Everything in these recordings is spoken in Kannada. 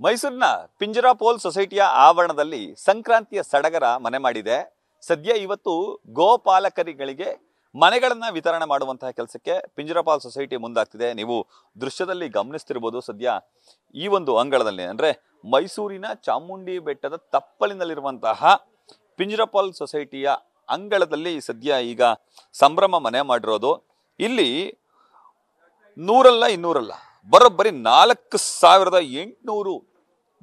ಮೈಸೂರಿನ ಪಿಂಜರಾಪೋಲ್ ಸೊಸೈಟಿಯ ಆವರಣದಲ್ಲಿ ಸಂಕ್ರಾಂತಿಯ ಸಡಗರ ಮನೆ ಮಾಡಿದೆ. ಸದ್ಯ ಇವತ್ತು ಗೋಪಾಲಕರಿಗೆ ಮನೆಗಳನ್ನ ವಿತರಣೆ ಮಾಡುವಂತಹ ಕೆಲಸಕ್ಕೆ ಪಿಂಜರಾಪೋಲ್ ಸೊಸೈಟಿ ಮುಂದಾಗ್ತಿದೆ. ನೀವು ದೃಶ್ಯದಲ್ಲಿ ಗಮನಿಸ್ತಿರ್ಬೋದು. ಸದ್ಯ ಈ ಒಂದು ಅಂಗಳದಲ್ಲಿ ಅಂದ್ರೆ ಮೈಸೂರಿನ ಚಾಮುಂಡಿ ಬೆಟ್ಟದ ತಪ್ಪಲಿನಲ್ಲಿರುವಂತಹ ಪಿಂಜರಾಪೋಲ್ ಸೊಸೈಟಿಯ ಅಂಗಳದಲ್ಲಿ ಸದ್ಯ ಈಗ ಸಂಭ್ರಮ ಮನೆ ಮಾಡಿರೋದು. ಇಲ್ಲಿ 100 ಅಲ್ಲ 200 ಅಲ್ಲ, ಬರೋಬ್ಬರಿ 4800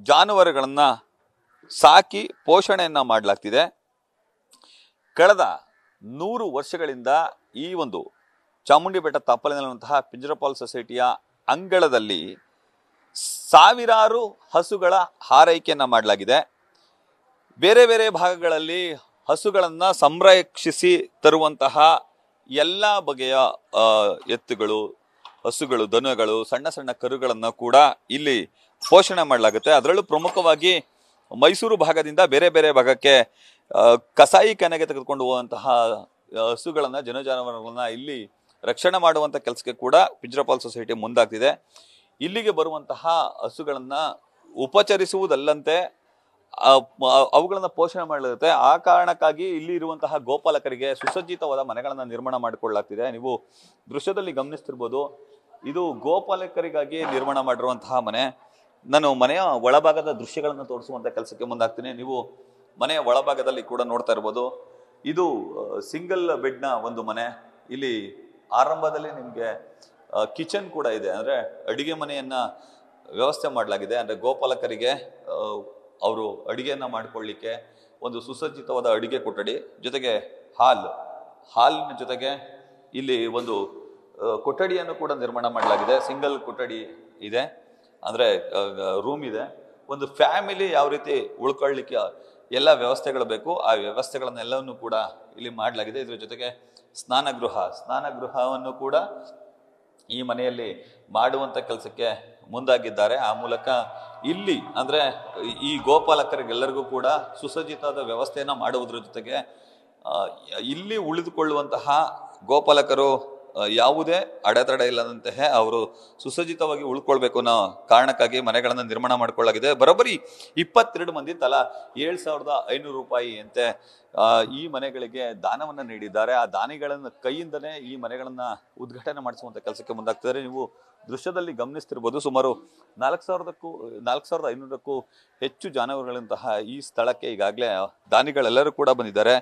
ಜಾನುವಾರುಗಳನ್ನ ಸಾಕಿ ಪೋಷಣೆಯನ್ನ ಮಾಡಲಾಗ್ತಿದೆ. ಕಳೆದ 100 ವರ್ಷಗಳಿಂದ ಈ ಒಂದು ಚಾಮುಂಡಿ ಬೆಟ್ಟ ತಪ್ಪಲಿನಲ್ಲಿರುವಂತಹ ಪಿಂಜರಾಪೋಲ್ ಸೊಸೈಟಿಯ ಅಂಗಳದಲ್ಲಿ ಸಾವಿರಾರು ಹಸುಗಳ ಹಾರೈಕೆಯನ್ನ ಮಾಡಲಾಗಿದೆ. ಬೇರೆ ಬೇರೆ ಭಾಗಗಳಲ್ಲಿ ಹಸುಗಳನ್ನ ಸಂರಕ್ಷಿಸಿ ತರುವಂತಹ ಎಲ್ಲ ಬಗೆಯ ಎತ್ತುಗಳು, ಹಸುಗಳು, ದನಗಳು, ಸಣ್ಣ ಸಣ್ಣ ಕರುಗಳನ್ನ ಕೂಡ ಇಲ್ಲಿ ಪೋಷಣೆ ಮಾಡಲಾಗುತ್ತೆ. ಅದರಲ್ಲೂ ಪ್ರಮುಖವಾಗಿ ಮೈಸೂರು ಭಾಗದಿಂದ ಬೇರೆ ಬೇರೆ ಭಾಗಕ್ಕೆ ಕಸಾಯಿ ಖಾನೆಗೆ ತೆಗೆದುಕೊಂಡು ಹೋಗುವಂತಹ ಹಸುಗಳನ್ನ, ಜಾನುವಾರುಗಳನ್ನ ಇಲ್ಲಿ ರಕ್ಷಣೆ ಮಾಡುವಂತ ಕೆಲಸಕ್ಕೆ ಕೂಡ ಪಿಂಜರಾಪೋಲ್ ಸೊಸೈಟಿ ಮುಂದಾಗ್ತಿದೆ. ಇಲ್ಲಿಗೆ ಬರುವಂತಹ ಹಸುಗಳನ್ನ ಉಪಚರಿಸುವುದಲ್ಲಂತೆ ಅವುಗಳನ್ನ ಪೋಷಣೆ ಮಾಡಲಾಗುತ್ತೆ. ಆ ಕಾರಣಕ್ಕಾಗಿ ಇಲ್ಲಿ ಇರುವಂತಹ ಗೋಪಾಲಕರಿಗೆ ಸುಸಜ್ಜಿತವಾದ ಮನೆಗಳನ್ನ ನಿರ್ಮಾಣ ಮಾಡಿಕೊಳ್ಳಲಾಗ್ತಿದೆ. ನೀವು ದೃಶ್ಯದಲ್ಲಿ ಗಮನಿಸ್ತಿರ್ಬೋದು, ಇದು ಗೋಪಾಲಕರಿಗಾಗಿ ನಿರ್ಮಾಣ ಮಾಡಿರುವಂತಹ ಮನೆ. ನಾನು ಮನೆಯ ಒಳಭಾಗದ ದೃಶ್ಯಗಳನ್ನ ತೋರಿಸುವಂತ ಕೆಲಸಕ್ಕೆ ಮುಂದಾಗ್ತೀನಿ. ನೀವು ಮನೆಯ ಒಳಭಾಗದಲ್ಲಿ ಕೂಡ ನೋಡ್ತಾ ಇರ್ಬೋದು. ಇದು ಸಿಂಗಲ್ ಬೆಡ್ ನ ಒಂದು ಮನೆ. ಇಲ್ಲಿ ಆರಂಭದಲ್ಲಿ ನಿಮ್ಗೆ ಕಿಚನ್ ಕೂಡ ಇದೆ, ಅಂದ್ರೆ ಅಡಿಗೆ ಮನೆಯನ್ನ ವ್ಯವಸ್ಥೆ ಮಾಡಲಾಗಿದೆ. ಅಂದ್ರೆ ಗೋಪಾಲಕರಿಗೆ ಅವರು ಅಡಿಗೆಯನ್ನ ಮಾಡ್ಕೊಳ್ಳಿಕ್ಕೆ ಒಂದು ಸುಸಜ್ಜಿತವಾದ ಅಡಿಗೆ ಕೊಠಡಿ, ಜೊತೆಗೆ ಹಾಲಿನ ಜೊತೆಗೆ ಇಲ್ಲಿ ಒಂದು ಕೊಠಡಿಯನ್ನು ಕೂಡ ನಿರ್ಮಾಣ ಮಾಡಲಾಗಿದೆ. ಸಿಂಗಲ್ ಕೊಠಡಿ ಇದೆ, ಅಂದ್ರೆ ರೂಮ್ ಇದೆ. ಒಂದು ಫ್ಯಾಮಿಲಿ ಯಾವ ರೀತಿ ಉಳ್ಕೊಳ್ಳಿಕ್ಕೆ ಎಲ್ಲ ವ್ಯವಸ್ಥೆಗಳು ಬೇಕು, ಆ ವ್ಯವಸ್ಥೆಗಳನ್ನೆಲ್ಲವನ್ನು ಕೂಡ ಇಲ್ಲಿ ಮಾಡಲಾಗಿದೆ. ಇದ್ರ ಜೊತೆಗೆ ಸ್ನಾನಗೃಹವನ್ನು ಕೂಡ ಈ ಮನೆಯಲ್ಲಿ ಮಾಡುವಂತ ಕೆಲಸಕ್ಕೆ ಮುಂದಾಗಿದ್ದಾರೆ. ಆ ಮೂಲಕ ಇಲ್ಲಿ ಅಂದ್ರೆ ಈ ಗೋಪಾಲಕರಿಗೆಲ್ಲರಿಗೂ ಕೂಡ ಸುಸಜ್ಜಿತವಾದ ವ್ಯವಸ್ಥೆಯನ್ನ ಮಾಡುವುದರ ಜೊತೆಗೆ ಇಲ್ಲಿ ಉಳಿದುಕೊಳ್ಳುವಂತಹ ಗೋಪಾಲಕರು ಯಾವುದೇ ಅಡೆತಡೆ ಇಲ್ಲದಂತೆ ಅವರು ಸುಸಜ್ಜಿತವಾಗಿ ಉಳ್ಕೊಳ್ಬೇಕು ಅನ್ನೋ ಕಾರಣಕ್ಕಾಗಿ ಮನೆಗಳನ್ನ ನಿರ್ಮಾಣ ಮಾಡಿಕೊಳ್ಳಲಾಗಿದೆ. ಬರೋಬ್ಬರಿ 22 ಮಂದಿ ತಲಾ 7500 ರೂಪಾಯಿ ಅಂತೆ ಈ ಮನೆಗಳಿಗೆ ದಾನವನ್ನ ನೀಡಿದ್ದಾರೆ. ಆ ದಾನಿಗಳನ್ನ ಕೈಯಿಂದನೇ ಈ ಮನೆಗಳನ್ನ ಉದ್ಘಾಟನೆ ಮಾಡಿಸುವಂತ ಕೆಲಸಕ್ಕೆ ಮುಂದಾಗ್ತಿದ್ದಾರೆ. ನೀವು ದೃಶ್ಯದಲ್ಲಿ ಗಮನಿಸ್ತಿರ್ಬೋದು. ಸುಮಾರು 4500ಕ್ಕೂ ಹೆಚ್ಚು ಜಾನುವಾರುಗಳಂತಹ ಈ ಸ್ಥಳಕ್ಕೆ ಈಗಾಗಲೇ ದಾನಿಗಳೆಲ್ಲರೂ ಕೂಡ ಬಂದಿದ್ದಾರೆ.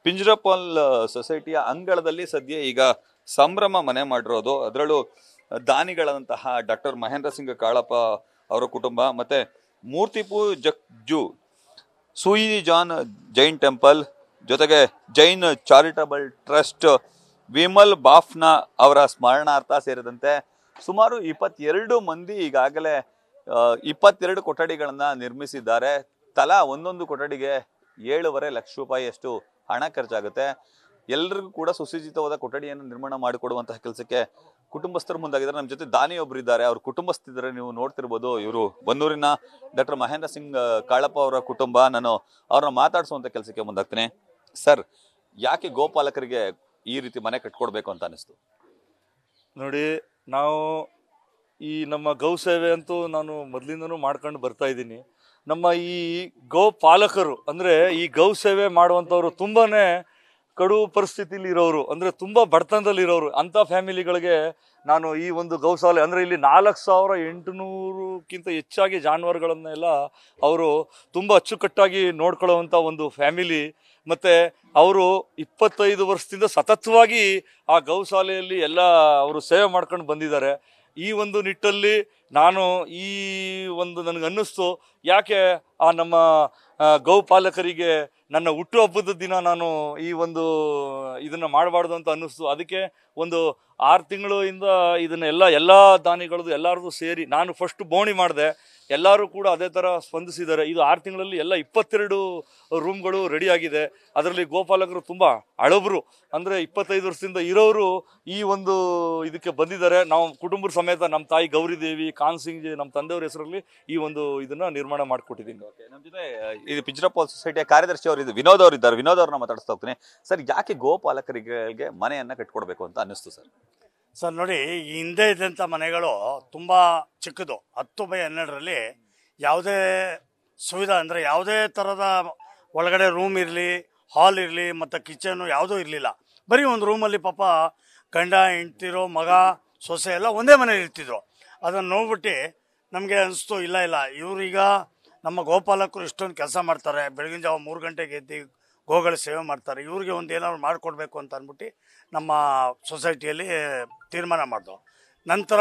ಪಿಂಜರಾಪೋಲ್ ಸೊಸೈಟಿಯ ಅಂಗಳದಲ್ಲಿ ಸದ್ಯ ಈಗ ಸಂಭ್ರಮ ಮನೆ ಮಾಡಿರೋದು. ಅದರಲ್ಲೂ ದಾನಿಗಳಂತಹ ಡಾಕ್ಟರ್ ಮಹೇಂದ್ರ ಸಿಂಗ್ ಕಾಳಪ್ಪ ಅವರ ಕುಟುಂಬ, ಮತ್ತೆ ಮೂರ್ತಿಪು ಜಗ್ಜು, ಸೂಯಿ ಜಾನ್ ಜೈನ್ ಟೆಂಪಲ್, ಜೊತೆಗೆ ಜೈನ್ ಚಾರಿಟಬಲ್ ಟ್ರಸ್ಟ್, ವಿಮಲ್ ಬಾಫ್ನಾ ಅವರ ಸ್ಮರಣಾರ್ಥ ಸೇರಿದಂತೆ ಸುಮಾರು 22 ಮಂದಿ ಈಗಾಗಲೇ 22 ಕೊಠಡಿಗಳನ್ನ ನಿರ್ಮಿಸಿದ್ದಾರೆ. ತಲಾ ಒಂದೊಂದು ಕೊಠಡಿಗೆ 7.5 ಲಕ್ಷ ರೂಪಾಯಿಯಷ್ಟು ಹಣ ಖರ್ಚಾಗುತ್ತೆ. ಎಲ್ಲರಿಗೂ ಕೂಡ ಸುಸಜ್ಜಿತವಾದ ಕೊಠಡಿಯನ್ನು ನಿರ್ಮಾಣ ಮಾಡಿಕೊಡುವಂತಹ ಕೆಲಸಕ್ಕೆ ಕುಟುಂಬಸ್ಥರು ಮುಂದಾಗಿದ್ದಾರೆ. ನಮ್ಮ ಜೊತೆ ದಾನಿ ಒಬ್ರು ಇದ್ದಾರೆ, ಅವ್ರ ಕುಟುಂಬಸ್ಥರಿದ್ದಾರೆ. ನೀವು ನೋಡ್ತಿರ್ಬೋದು, ಇವರು ಬನ್ನೂರಿನ ಡಾಕ್ಟರ್ ಮಹೇಂದ್ರ ಸಿಂಗ್ ಕಾಳಪ್ಪ ಅವರ ಕುಟುಂಬ. ನಾನು ಅವ್ರನ್ನ ಮಾತಾಡಿಸುವಂತ ಕೆಲಸಕ್ಕೆ ಮುಂದಾಗ್ತೀನಿ. ಸರ್, ಯಾಕೆ ಗೋಪಾಲಕರಿಗೆ ಈ ರೀತಿ ಮನೆ ಕಟ್ಕೊಡ್ಬೇಕು ಅಂತ ಅನಿಸ್ತು? ನೋಡಿ, ನಾವು ಈ ನಮ್ಮ ಗೌ ಸೇವೆ ಅಂತೂ ನಾನು ಮೊದಲಿಂದನೂ ಮಾಡ್ಕೊಂಡು ಬರ್ತಾ ಇದ್ದೀನಿ. ನಮ್ಮ ಈ ಗೋಪಾಲಕರು ಅಂದರೆ ಈ ಗೌ ಸೇವೆ ಮಾಡುವಂಥವ್ರು ತುಂಬಾ ಕಡು ಪರಿಸ್ಥಿತಿಲಿ ಇರೋರು, ಅಂದರೆ ತುಂಬ ಬಡತನದಲ್ಲಿರೋರು. ಅಂಥ ಫ್ಯಾಮಿಲಿಗಳಿಗೆ ನಾನು ಈ ಒಂದು ಗೌಶಾಲೆ ಅಂದರೆ ಇಲ್ಲಿ 4800ಕ್ಕಿಂತ ಹೆಚ್ಚಾಗಿ ಜಾನುವಾರುಗಳನ್ನೆಲ್ಲ ಅವರು ತುಂಬ ಅಚ್ಚುಕಟ್ಟಾಗಿ ನೋಡ್ಕೊಳ್ಳುವಂಥ ಒಂದು ಫ್ಯಾಮಿಲಿ. ಮತ್ತು ಅವರು 25 ವರ್ಷದಿಂದ ಸತತವಾಗಿ ಆ ಗೌಶಾಲೆಯಲ್ಲಿ ಎಲ್ಲ ಅವರು ಸೇವೆ ಮಾಡ್ಕೊಂಡು ಬಂದಿದ್ದಾರೆ. ಈ ಒಂದು ನಿಟ್ಟಲ್ಲಿ ನಾನು ಈ ಒಂದು ನನಗನ್ನಿಸ್ತು, ಯಾಕೆ ಆ ನಮ್ಮ ಗೋಪಾಲಕರಿಗೆ ನನ್ನ ಹುಟ್ಟುಹಬ್ಬದ ದಿನ ನಾನು ಈ ಒಂದು ಇದನ್ನು ಮಾಡಬಾರ್ದು ಅಂತ ಅನ್ನಿಸ್ತು. ಅದಕ್ಕೆ ಒಂದು 6 ತಿಂಗಳಿಂದ ಎಲ್ಲ ದಾನಿಗಳದ್ದು ಎಲ್ಲರದು ಸೇರಿ ನಾನು ಫಸ್ಟ್ ಬೋಣಿ ಮಾಡಿದೆ. ಎಲ್ಲರೂ ಕೂಡ ಅದೇ ಥರ ಸ್ಪಂದಿಸಿದ್ದಾರೆ. ಇದು 6 ತಿಂಗಳಲ್ಲಿ ಎಲ್ಲ 22 ರೂಮ್ಗಳು ರೆಡಿಯಾಗಿದೆ. ಅದರಲ್ಲಿ ಗೋಪಾಲಕರು ತುಂಬ ಹಳಬರು, ಅಂದರೆ 25 ವರ್ಷದಿಂದ ಇರೋರು ಈ ಒಂದು ಇದಕ್ಕೆ ಬಂದಿದ್ದಾರೆ. ನಾವು ಕುಟುಂಬದ ಸಮೇತ ನಮ್ಮ ತಾಯಿ ಗೌರಿದೇವಿ, ಕಾನ್ ಸಿಂಗ್, ನಮ್ಮ ತಂದೆಯವ್ರ ಹೆಸರಲ್ಲಿ ಈ ಒಂದು ಇದನ್ನ ನಿರ್ಮಾಣ ಮಾಡಿಕೊಟ್ಟಿದ್ದೀನಿ. ನಮ್ಮ ಜೊತೆ ಇದು ಪಿಂಜರಾಪೋಲ್ ಸೊಸೈಟಿಯ ಕಾರ್ಯದರ್ಶಿ ಅವರು ವಿನೋದ್ ಅವರು ಇದ್ದಾರೆ. ವಿನೋದ್ ಅವ್ರನ್ನ ಮಾತಾಡಿಸ್ತಾ ಹೋಗ್ತೀನಿ. ಸರ್, ಯಾಕೆ ಗೋಪಾಲಕರಿಗೆ ಮನೆಯನ್ನ ಕಟ್ಕೊಡ್ಬೇಕು ಅಂತ ಅನ್ನಿಸ್ತು ಸರ್? ಸರ್ ನೋಡಿ, ಈ ಹಿಂದೆ ಇದ್ದಂಥ ಮನೆಗಳು ತುಂಬ ಚಿಕ್ಕದು. 10 ಬೈ 12ರಲ್ಲಿ ಯಾವುದೇ ಸುವಿಧಾ ಅಂದರೆ ಯಾವುದೇ ಥರದ ಒಳಗಡೆ ರೂಮ್ ಇರಲಿ, ಹಾಲ್ ಇರಲಿ ಮತ್ತು ಕಿಚನು ಯಾವುದೂ ಇರಲಿಲ್ಲ. ಬರೀ ಒಂದು ರೂಮಲ್ಲಿ ಪಾಪ ಗಂಡ ಹೆಂಡ್ತಿರೋ ಮಗ ಸೊಸೆ ಎಲ್ಲ ಒಂದೇ ಮನೇಲಿ ಇರ್ತಿದ್ರು. ಅದನ್ನು ನೋಡ್ಬಿಟ್ಟು ನಮಗೆ ಅನಿಸ್ತು, ಇಲ್ಲ ಇವರೀಗ ನಮ್ಮ ಗೋಪಾಲಕರು ಇಷ್ಟೊಂದು ಕೆಲಸ ಮಾಡ್ತಾರೆ, ಬೆಳಗಿನ ಜಾವ 3 ಗಂಟೆಗೆ ಎದ್ದು ಗೋಗಳ ಸೇವೆ ಮಾಡ್ತಾರೆ, ಇವ್ರಿಗೆ ಒಂದು ಏನಾದ್ರು ಮಾಡಿಕೊಡ್ಬೇಕು ಅಂತ ಅಂದ್ಬಿಟ್ಟು ನಮ್ಮ ಸೊಸೈಟಿಯಲ್ಲಿ ತೀರ್ಮಾನ ಮಾಡಿದ್ವು. ನಂತರ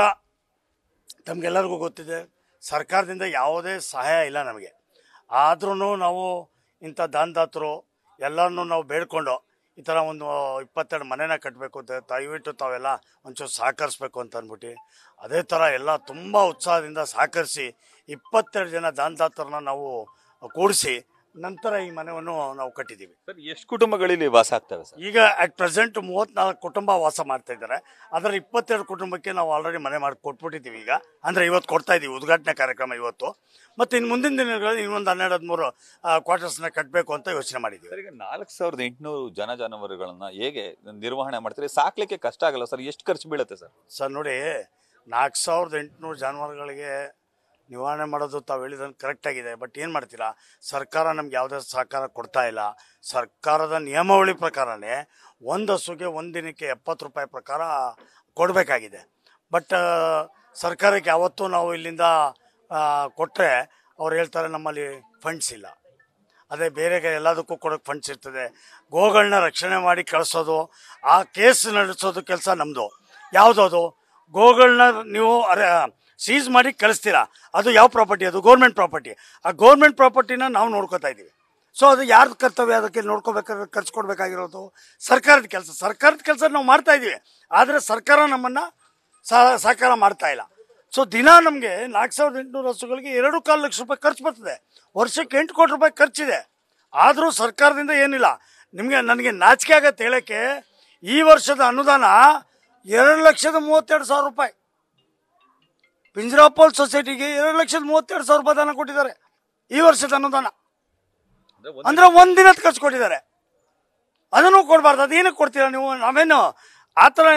ತಮಗೆಲ್ಲರಿಗೂ ಗೊತ್ತಿದೆ, ಸರ್ಕಾರದಿಂದ ಯಾವುದೇ ಸಹಾಯ ಇಲ್ಲ ನಮಗೆ. ಆದ್ರೂ ನಾವು ಇಂಥ ದಾನದಾತರು ಎಲ್ಲರನ್ನೂ ನಾವು ಬೇಡ್ಕೊಂಡು ಈ ಥರ ಒಂದು 22 ಮನೆನ ಕಟ್ಟಬೇಕು ಅಂತ ದಯವಿಟ್ಟು ತಾವೆಲ್ಲ ಒಂಚೂರು ಸಹಕರಿಸ್ಬೇಕು ಅಂತ ಅಂದ್ಬಿಟ್ಟು ಅದೇ ಥರ ಎಲ್ಲ ತುಂಬ ಉತ್ಸಾಹದಿಂದ ಸಹಕರಿಸಿ 22 ಜನ ದಾನದಾತರನ್ನ ನಾವು ಕೂಡಿಸಿ ನಂತರ ಈ ಮನೆಯನ್ನು ನಾವು ಕಟ್ಟಿದ್ದೀವಿ. ಸರ್, ಎಷ್ಟು ಕುಟುಂಬಗಳಲ್ಲಿ ವಾಸ ಆಗ್ತವೆ ಸರ್? ಈಗ ಅಟ್ ಪ್ರೆಸೆಂಟ್ 34 ಕುಟುಂಬ ವಾಸ ಮಾಡ್ತಾ ಇದ್ದಾರೆ. ಅದರ 22 ಕುಟುಂಬಕ್ಕೆ ನಾವು ಆಲ್ರೆಡಿ ಮನೆ ಮಾಡಿ ಕೊಟ್ಬಿಟ್ಟಿದ್ದೀವಿ. ಈಗ ಅಂದರೆ ಇವತ್ತು ಕೊಡ್ತಾ ಇದ್ದೀವಿ, ಉದ್ಘಾಟನೆ ಕಾರ್ಯಕ್ರಮ ಇವತ್ತು. ಮತ್ತು ಇನ್ನು ಮುಂದಿನ ದಿನಗಳಲ್ಲಿ ಇನ್ನೊಂದು 12-13 ಕ್ವಾರ್ಟರ್ಸ್ನ ಕಟ್ಟಬೇಕು ಅಂತ ಯೋಚನೆ ಮಾಡಿದ್ದೀವಿ. ಸರ್, ಈಗ 4800 ಜಾನುವಾರುಗಳನ್ನ ಹೇಗೆ ನಿರ್ವಹಣೆ ಮಾಡ್ತೀರಿ? ಸಾಕ್ಲಿಕ್ಕೆ ಕಷ್ಟ ಆಗಲ್ಲ ಸರ್? ಎಷ್ಟು ಖರ್ಚು ಬೀಳುತ್ತೆ ಸರ್? ಸರ್ ನೋಡಿ, 4800 ಜಾನುವಾರುಗಳಿಗೆ ನಿವಾರಣೆ ಮಾಡೋದು ತಾವು ಹೇಳಿದಂಗೆ ಕರೆಕ್ಟಾಗಿದೆ. ಬಟ್ ಏನು ಮಾಡ್ತೀರಾ, ಸರ್ಕಾರ ನಮ್ಗೆ ಯಾವುದೇ ಸಹಕಾರ ಕೊಡ್ತಾ ಇಲ್ಲ. ಸರ್ಕಾರದ ನಿಯಮಾವಳಿ ಪ್ರಕಾರನೇ ಒಂದು ಹಸುಗೆ ಒಂದು ದಿನಕ್ಕೆ 70 ರೂಪಾಯಿ ಪ್ರಕಾರ ಕೊಡಬೇಕಾಗಿದೆ. ಬಟ್ ಸರ್ಕಾರಕ್ಕೆ ಯಾವತ್ತೂ ನಾವು ಇಲ್ಲಿಂದ ಕೊಟ್ಟರೆ ಅವ್ರು ಹೇಳ್ತಾರೆ ನಮ್ಮಲ್ಲಿ ಫಂಡ್ಸ್ ಇಲ್ಲ. ಅದೇ ಬೇರೆ ಎಲ್ಲದಕ್ಕೂ ಕೊಡೋಕ್ಕೆ ಫಂಡ್ಸ್ ಇರ್ತದೆ. ಗೋಗಳನ್ನ ರಕ್ಷಣೆ ಮಾಡಿ ಕಳಿಸೋದು, ಆ ಕೇಸ್ ನಡೆಸೋದು ಕೆಲಸ ನಮ್ಮದು. ಯಾವುದದು ಗೋಗಳನ್ನ ನೀವು ಸೀಸ್ ಮಾಡಿ ಕಳಿಸ್ತೀರಾ, ಅದು ಯಾವ ಪ್ರಾಪರ್ಟಿ? ಅದು ಗೌರ್ಮೆಂಟ್ ಪ್ರಾಪರ್ಟಿ. ಆ ಗೌರ್ಮೆಂಟ್ ಪ್ರಾಪರ್ಟಿನ ನಾವು ನೋಡ್ಕೋತಾ ಇದ್ದೀವಿ. ಸೊ ಅದು ಯಾರ್ದು ಕರ್ತವ್ಯ? ಅದಕ್ಕೆ ನೋಡ್ಕೋಬೇಕಾದ್ರೆ ಖರ್ಚು ಕೊಡಬೇಕಾಗಿರೋದು ಸರ್ಕಾರದ ಕೆಲಸ. ಸರ್ಕಾರದ ಕೆಲಸ ನಾವು ಮಾಡ್ತಾ ಇದ್ದೀವಿ, ಆದರೆ ಸರ್ಕಾರ ನಮ್ಮನ್ನು ಸಹಕಾರ ಮಾಡ್ತಾ ಇಲ್ಲ. ಸೊ ದಿನ ನಮಗೆ 4800 ಹಸುಗಳಿಗೆ 2.25 ಲಕ್ಷ ರೂಪಾಯಿ ಖರ್ಚು ಬರ್ತದೆ. ವರ್ಷಕ್ಕೆ 8 ಕೋಟಿ ರೂಪಾಯಿ ಖರ್ಚಿದೆ. ಆದರೂ ಸರ್ಕಾರದಿಂದ ಏನಿಲ್ಲ. ನನಗೆ ನಾಚಿಕೆ ಆಗತ್ತೆ ಹೇಳೋಕ್ಕೆ, ಈ ವರ್ಷದ ಅನುದಾನ 2,32,000 ರೂಪಾಯಿ. ಪಿಂಜರಾಪೋಲ್ ಸೊಸೈಟಿಗೆ 2,32,000 ರೂಪಾಯಿ ದಾನ ಕೊಟ್ಟಿದ್ದಾರೆ ಈ ವರ್ಷದ ಅನುದಾನ. ಅಂದ್ರೆ ಒಂದಿನ ಖರ್ಚು ಕೊಟ್ಟಿದ್ದಾರೆ. ಅದನ್ನು ಕೊಡಬಾರ್ದು. ಅದೇನಕ್ಕೆ ಕೊಡ್ತೀರಾ ನೀವು? ನಾವೇನು ಆ ಥರ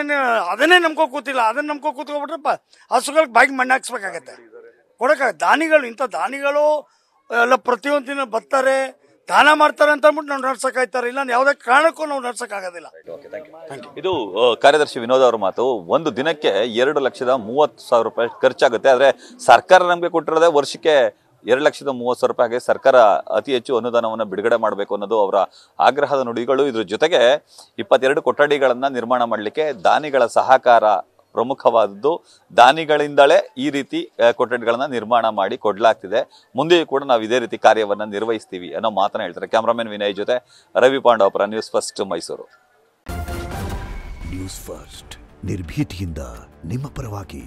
ಅದನ್ನೇ ನಂಬ್ಕೊ ಕೂತಿಲ್ಲ. ಅದನ್ನ ನಂಬ್ಕೊ ಕೂತ್ಕೊಬಿಟ್ರೆ ಹಸುಗಳಿಗೆ ಬಾಯಿಗೆ ಮಣ್ಣು ಹಾಕ್ಸ್ಬೇಕಾಗತ್ತೆ. ದಾನಿಗಳು, ಇಂಥ ದಾನಿಗಳು ಎಲ್ಲ ಪ್ರತಿಯೊಂದು ದಿನ ಬರ್ತಾರೆ, ದಾನ ಮಾಡ್ತಾರೆ ಅಂತ ಅಂದ್ಬಿಟ್ಟು ನಾವು ನಡ್ಸಕ್ಕಾಯ್ತಾರೆ. ಇಲ್ಲ ಯಾವುದೇ ಕಾರಣಕ್ಕೂ ನಾವು ನಡ್ಸಕ್ಕಾಗೋದಿಲ್ಲ. ಇದು ಕಾರ್ಯದರ್ಶಿ ವಿನೋದ್ ಅವ್ರ ಮಾತು. ಒಂದು ದಿನಕ್ಕೆ 2,30,000 ರೂಪಾಯಿ ಖರ್ಚಾಗುತ್ತೆ. ಆದ್ರೆ ಸರ್ಕಾರ ನಮ್ಗೆ ಕೊಟ್ಟಿರೋದೇ ವರ್ಷಕ್ಕೆ 2,30,000 ರೂಪಾಯಿಗೆ. ಸರ್ಕಾರ ಅತಿ ಹೆಚ್ಚು ಅನುದಾನವನ್ನು ಬಿಡುಗಡೆ ಮಾಡಬೇಕು ಅನ್ನೋದು ಅವರ ಆಗ್ರಹದ ನುಡಿಗಳು. ಇದ್ರ ಜೊತೆಗೆ 22 ಕೊಠಡಿಗಳನ್ನ ನಿರ್ಮಾಣ ಮಾಡಲಿಕ್ಕೆ ದಾನಿಗಳ ಸಹಕಾರ ಪ್ರಮುಖವಾದದ್ದು. ದಾನಿಗಳಿಂದಲೇ ಈ ರೀತಿ ಕೊಠಡಿಗಳನ್ನ ನಿರ್ಮಾಣ ಮಾಡಿ ಕೊಡ್ಲಾಗ್ತಿದೆ. ಮುಂದೆಯೂ ಕೂಡ ನಾವು ಇದೇ ರೀತಿ ಕಾರ್ಯವನ್ನ ನಿರ್ವಹಿಸ್ತೀವಿ ಅನ್ನೋ ಮಾತನ್ನ ಹೇಳ್ತಾರೆ. ಕ್ಯಾಮ್ರಾಮನ್ ವಿನಯ್ ಜೊತೆ Ravi Pandavapura, news first, Mysuru. News first, ನಿರ್ಭೀತಿಯಿಂದ ನಿಮ್ಮ ಪರವಾಗಿ.